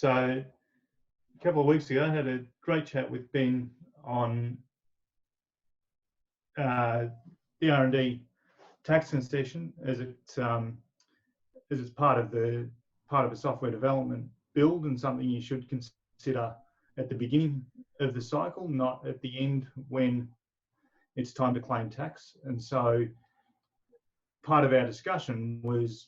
So a couple of weeks ago, I had a great chat with Ben on the R&D tax concession as it's part of a software development build, and something you should consider at the beginning of the cycle, not at the end when it's time to claim tax. And so part of our discussion was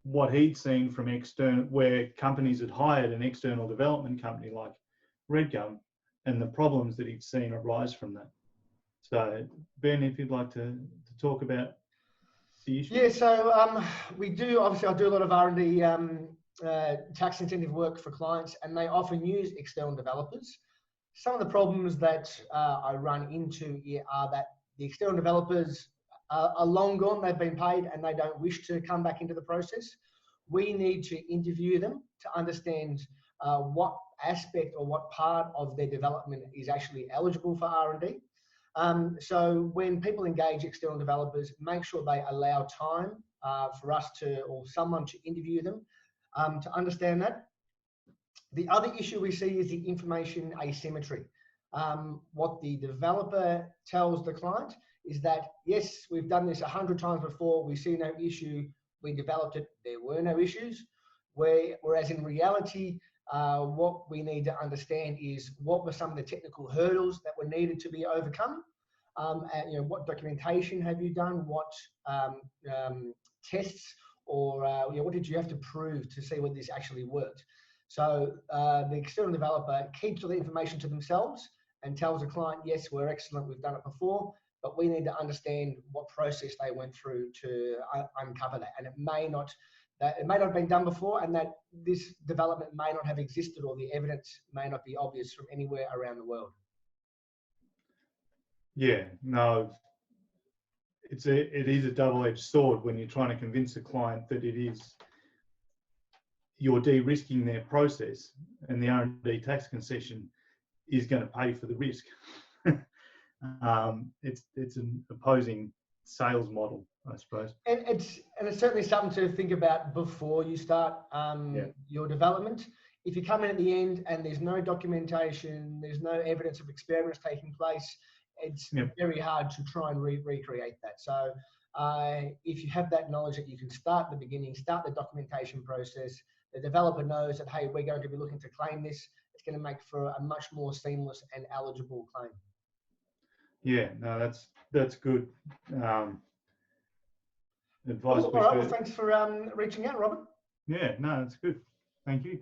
what he'd seen from external, where companies had hired an external development company like Redgum, and the problems that he'd seen arise from that. So Ben, if you'd like to talk about the issue. Yeah, so we do, obviously I do a lot of R&D tax incentive work for clients, and they often use external developers. Some of the problems that I run into here are that the external developers are long gone, they've been paid, and they don't wish to come back into the process. We need to interview them to understand what aspect or what part of their development is actually eligible for R&D. So when people engage external developers, make sure they allow time for us to, or someone to interview them to understand that. The other issue we see is the information asymmetry. What the developer tells the client is that, yes, we've done this 100 times before, we see no issue, we developed it, there were no issues. Whereas in reality, what we need to understand is what were some of the technical hurdles that were needed to be overcome. And, you know, what documentation have you done? What tests or you know, what did you have to prove to see whether this actually worked? So the external developer keeps all the information to themselves and tells the client, yes, we're excellent, we've done it before, but we need to understand what process they went through to uncover that. And it may not have been done before, and that this development may not have existed, or the evidence may not be obvious from anywhere around the world. Yeah, no, it is a double-edged sword when you're trying to convince a client that you're de-risking their process, and the R&D tax concession is going to pay for the risk. It's an opposing sales model, I suppose. And it's certainly something to think about before you start your development. If you come in at the end and there's no documentation, there's no evidence of experiments taking place, it's very hard to try and recreate that. So if you have that knowledge that you can start at the beginning, start the documentation process, the developer knows that, hey, we're going to be looking to claim this, it's going to make for a much more seamless and eligible claim. Yeah, no, that's good advice. All right, well, thanks for reaching out, Robert. Yeah, no, that's good. Thank you.